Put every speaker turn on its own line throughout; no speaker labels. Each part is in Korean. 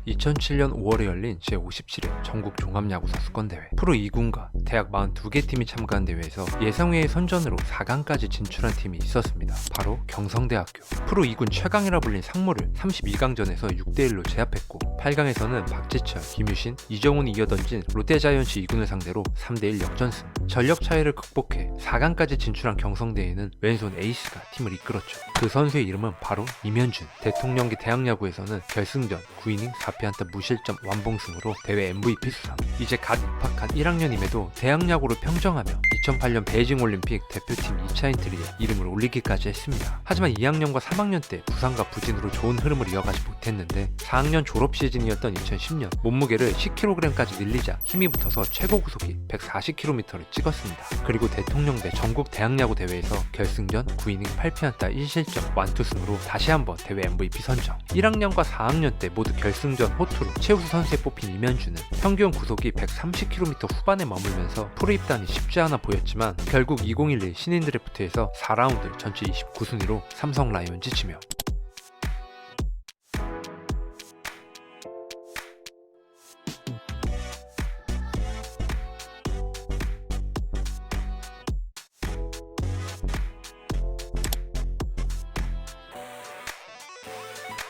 2007년 5월에 열린 제57회 전국 종합야구 선수권대회 프로 2군과 대학 42개 팀이 참가한 대회에서 예상외의 선전으로 4강까지 진출한 팀이 있었습니다. 바로 경성대학교. 프로 2군 최강이라 불린 상무를 32강전에서 6대1로 제압했고 8강에서는 박지철, 김유신, 이정훈이 이어던진 롯데자이언츠 2군을 상대로 3대1 역전승. 전력 차이를 극복해 4강까지 진출한 경성대에는 왼손 에이스가 팀을 이끌었죠. 그 선수의 이름은 바로 임현준. 대통령기 대학야구에서는 결승전 9이닝 4피안타 무실점 완봉승으로 대회 MVP 수상. 이제 갓 입학한 1학년임에도 대학야구를 평정하며 2008년 베이징올림픽 대표팀 2차 엔트리에 이름을 올리기까지 했습니다. 하지만 2학년과 3학년 때 부상과 부진으로 좋은 흐름을 이어가지 못했는데 4학년 졸업 시즌이었던 2010년 몸무게를 10kg까지 늘리자 힘이 붙어서 최고 구속이 140km를 찍었습니다. 그리고 대통령대 전국 대학야구 대회에서 결승전 9이닝 8피안타 1실점 완투승으로 다시 한번 대회 MVP 선정. 1학년과 4학년 때 모두 결승전 호투로 최우수 선수에 뽑힌 임현준은 평균 구속이 130km 후반에 머물면서 프로 입단이 쉽지 않아 보였지만 결국 2011 신인 드래프트에서 4라운드 전체 29순위로 삼성 라이온즈 지명.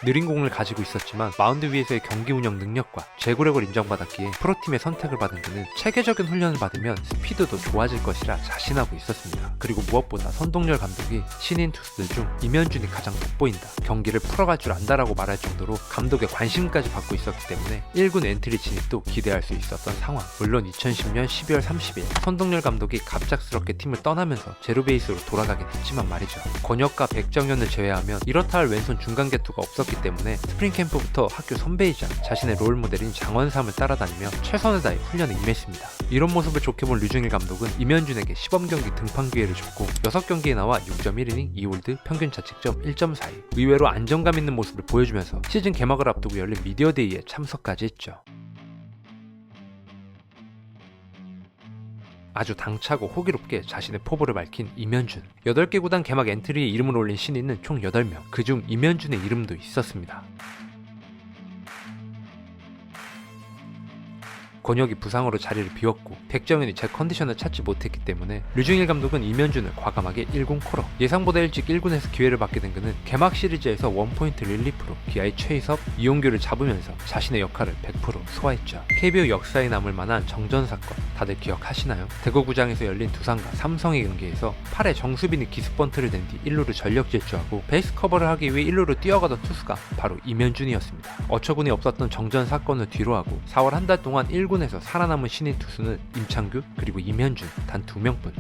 느린 공을 가지고 있었지만 마운드 위에서의 경기 운영 능력과 제구력을 인정받았기에 프로팀의 선택을 받은 그는 체계적인 훈련을 받으면 스피드도 좋아질 것이라 자신하고 있었습니다. 그리고 무엇보다 선동열 감독이 신인 투수들 중 임현준이 가장 돋보인다, 경기를 풀어갈 줄 안다라고 말할 정도로 감독의 관심까지 받고 있었기 때문에 1군 엔트리 진입도 기대할 수 있었던 상황. 물론 2010년 12월 30일 선동열 감독이 갑작스럽게 팀을 떠나면서 제로베이스로 돌아가긴 했지만 말이죠. 권혁과 백정현을 제외하면 이렇다 할 왼손 중간 개투가 없었기 때문에 스프링 캠프부터 학교 선배이자 자신의 롤모델인 장원삼을 따라다니며 최선을 다해 훈련에 임했습니다. 이런 모습을 좋게 본 류중일 감독은 임현준에게 시범경기 등판 기회를 줬고 6경기에 나와 6.1이닝 2홀드 평균 자책점 1.42, 의외로 안정감 있는 모습을 보여주면서 시즌 개막을 앞두고 열린 미디어데이에 참석까지 했죠. 아주 당차고 호기롭게 자신의 포부를 밝힌 임현준. 8개 구단 개막 엔트리에 이름을 올린 신인은 총 8명, 그중 임현준의 이름도 있었습니다. 권혁이 부상으로 자리를 비웠고 백정현이 제 컨디션을 찾지 못했기 때문에 류중일 감독은 임현준을 과감하게 1군 콜업. 예상보다 일찍 1군에서 기회를 받게 된 그는 개막 시리즈에서 원포인트 릴리프로 기아의 최희섭, 이용규를 잡으면서 자신의 역할을 100% 소화했죠. KBO 역사에 남을 만한 정전 사건 다들 기억하시나요? 대구구장에서 열린 두산과 삼성의 경기에서 8회 정수빈이 기습번트를 낸 뒤 1루를 전력 질주하고 베이스 커버를 하기 위해 1루로 뛰어가던 투수가 바로 임현준이었습니다. 어처구니 없었던 정전 사건을 뒤로하고 4월 한 달 동안 1군에서 살아남은 신인 투수는 임창규 그리고 임현준 단 2명뿐.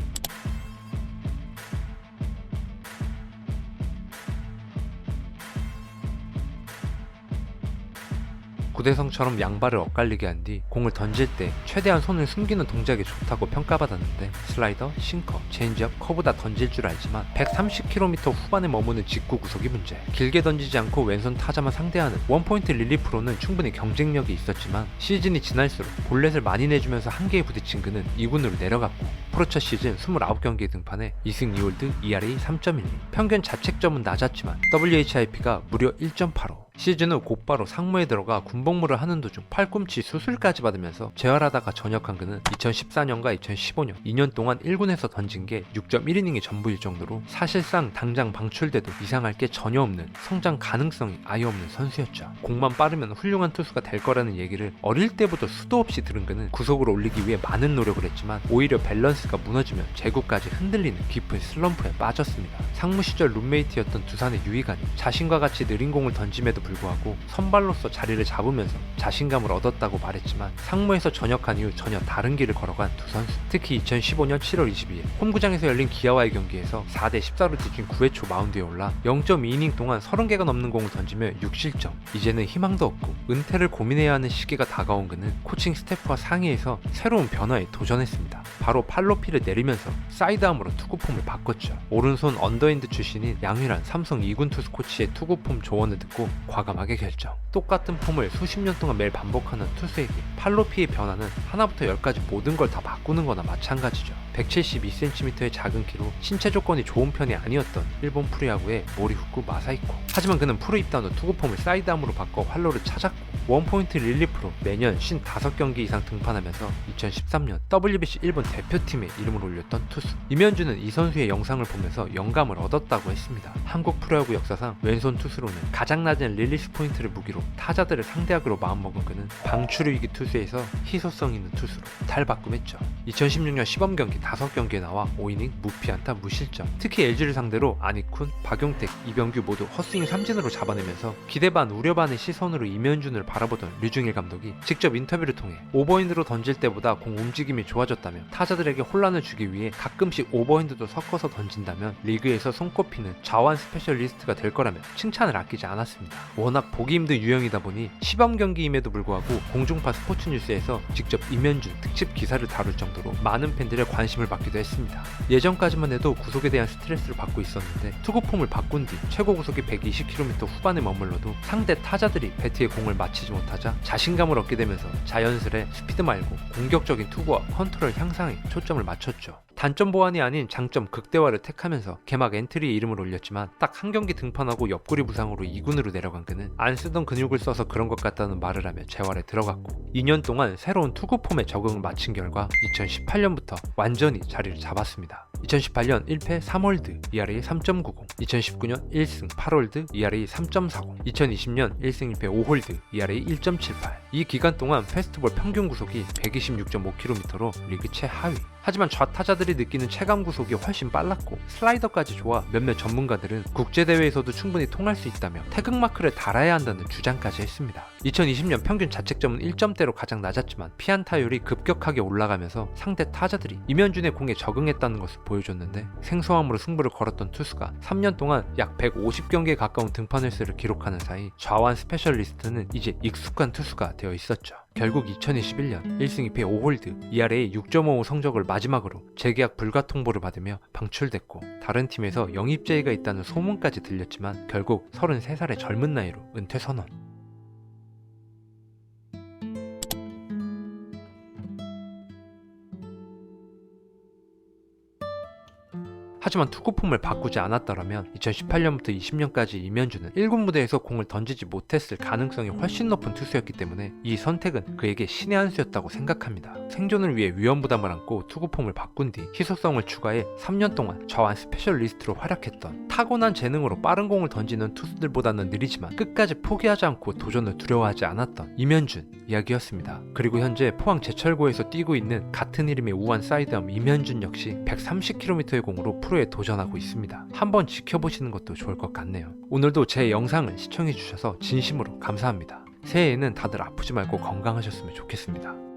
구대성처럼 양발을 엇갈리게 한 뒤 공을 던질 때 최대한 손을 숨기는 동작이 좋다고 평가받았는데 슬라이더, 싱커, 체인지업, 커브 다 던질 줄 알지만 130km 후반에 머무는 직구 구속이 문제. 길게 던지지 않고 왼손 타자만 상대하는 원포인트 릴리프로는 충분히 경쟁력이 있었지만 시즌이 지날수록 볼넷을 많이 내주면서 한계에 부딪힌 그는 2군으로 내려갔고 프로 첫 시즌 29경기에 등판해 2승 2홀드, ERA 3.12, 평균 자책점은 낮았지만 WHIP가 무려 1.85. 시즌 후 곧바로 상무에 들어가 군복무를 하는 도중 팔꿈치 수술까지 받으면서 재활하다가 전역한 그는 2014년과 2015년 2년 동안 1군에서 던진 게 6.1이닝이 전부일 정도로 사실상 당장 방출돼도 이상할 게 전혀 없는, 성장 가능성이 아예 없는 선수였죠. 공만 빠르면 훌륭한 투수가 될 거라는 얘기를 어릴 때부터 수도 없이 들은 그는 구속을 올리기 위해 많은 노력을 했지만 오히려 밸런스가 무너지며 제구까지 흔들리는 깊은 슬럼프에 빠졌습니다. 상무 시절 룸메이트였던 두산의 유희관이 자신과 같이 느린 공을 던짐에도 불구하고 선발로서 자리를 잡으면서 자신감을 얻었다고 말했지만 상무에서 전역한 이후 전혀 다른 길을 걸어간 두 선수. 특히 2015년 7월 22일 홈구장에서 열린 기아와의 경기에서 4대 14로 뒤진 9회 초 마운드에 올라 0.2이닝 동안 30개가 넘는 공을 던지며 6실점. 이제는 희망도 없고 은퇴를 고민해야 하는 시기가 다가온 그는 코칭 스태프와 상의해서 새로운 변화에 도전했습니다. 바로 팔로피를 내리면서 사이드암으로 투구폼을 바꿨죠. 오른손 언더핸드 출신인 양휘란 삼성 2군 투수 코치의 투구폼 조언을 듣고 과감하게 결정. 똑같은 폼을 수십 년 동안 매일 반복하는 투수에게 팔로피의 변화는 하나부터 열까지 모든 걸 다 바꾸는 거나 마찬가지죠. 172cm의 작은 키로 신체 조건이 좋은 편이 아니었던 일본 프로야구의 모리후쿠 마사이코. 하지만 그는 프로 입단 후 투구폼을 사이드암으로 바꿔 활로를 찾았고 원포인트 릴리프로 매년 55경기 이상 등판하면서 2013년 WBC 일본 대표팀에 이름을 올렸던 투수. 임현준은 이 선수의 영상을 보면서 영감을 얻었다고 했습니다. 한국 프로야구 역사상 왼손 투수로는 가장 낮은 릴리스 포인트를 무기로 타자들을 상대하기로 마음먹은 그는 방출루 위기 투수에서 희소성 있는 투수로 탈바꿈했죠. 2016년 시범경기 5경기에 나와 5이닝 무피안타 무실점. 특히 LG를 상대로 안익훈, 박용택, 이병규 모두 헛스윙 삼진으로 잡아내면서 기대 반 우려 반의 시선으로 임현준을 바라보던 류중일 감독이 직접 인터뷰를 통해 오버핸드로 던질 때보다 공 움직임이 좋아졌다며 타자들에게 혼란을 주기 위해 가끔씩 오버핸드도 섞어서 던진다면 리그에서 손꼽히는 좌완 스페셜리스트가 될 거라며 칭찬을 아끼지 않았습니다. 워낙 보기 힘든 유형이다 보니 시범 경기임에도 불구하고 공중파 스포츠뉴스에서 직접 임현준 특집 기사를 다룰 정도로 많은 팬들의 관심을 받기도 했습니다. 예전까지만 해도 구속에 대한 스트레스를 받고 있었는데 투구폼을 바꾼 뒤 최고 구속이 120km 후반에 머물러도 상대 타자들이 배트에 공을 맞히지 못하자 자신감을 얻게 되면서 자연스레 스피드 말고 공격적인 투구와 컨트롤 향상에 초점을 맞췄죠. 단점 보완이 아닌 장점 극대화를 택하면서 개막 엔트리에 이름을 올렸지만 딱 한 경기 등판하고 옆구리 부상으로 2군으로 내려간 그는 안 쓰던 근육을 써서 그런 것 같다는 말을 하며 재활에 들어갔고 2년 동안 새로운 투구 폼에 적응을 마친 결과 2018년부터 완전히 자리를 잡았습니다. 2018년 1패 3홀드 ERA 3.90, 2019년 1승 8홀드 ERA 3.40, 2020년 1승 1패 5홀드 ERA 1.78. 이 기간 동안 패스트볼 평균 구속이 126.5km로 리그 최하위. 하지만 좌타자들이 느끼는 체감 구속이 훨씬 빨랐고 슬라이더까지 좋아 몇몇 전문가들은 국제대회에서도 충분히 통할 수 있다며 태극마크를 달아야 한다는 주장까지 했습니다. 2020년 평균 자책점은 1점대로 가장 낮았지만 피안타율이 급격하게 올라가면서 상대 타자들이 임현준의 공에 적응했다는 것을 보여줬는데 생소함으로 승부를 걸었던 투수가 3년 동안 약 150경기에 가까운 등판 횟수를 기록하는 사이 좌완 스페셜리스트는 이제 익숙한 투수가 되어 있었죠. 결국 2021년 1승 2패 5홀드 ERA 6.55 성적을 마지막으로 재계약 불가 통보를 받으며 방출됐고 다른 팀에서 영입 제의가 있다는 소문까지 들렸지만 결국 33살의 젊은 나이로 은퇴 선언. 하지만 투구폼을 바꾸지 않았더라면 2018년부터 20년까지 임현준은 1군 무대에서 공을 던지지 못했을 가능성이 훨씬 높은 투수였기 때문에 이 선택은 그에게 신의 한 수였다고 생각합니다. 생존을 위해 위험 부담을 안고 투구폼을 바꾼 뒤 희소성을 추가해 3년 동안 좌완 스페셜리스트로 활약했던 타고난 재능으로 빠른 공을 던지는 투수들보다는 느리지만 끝까지 포기하지 않고 도전을 두려워하지 않았던 임현준 이야기였습니다. 그리고 현재 포항 제철고에서 뛰고 있는 같은 이름의 우완 사이드암 임현준 역시 130km의 공으로 프로에 도전하고 있습니다. 한번 지켜보시는 것도 좋을 것 같네요. 오늘도 제 영상을 시청해주셔서 진심으로 감사합니다. 새해에는 다들 아프지 말고 건강하셨으면 좋겠습니다.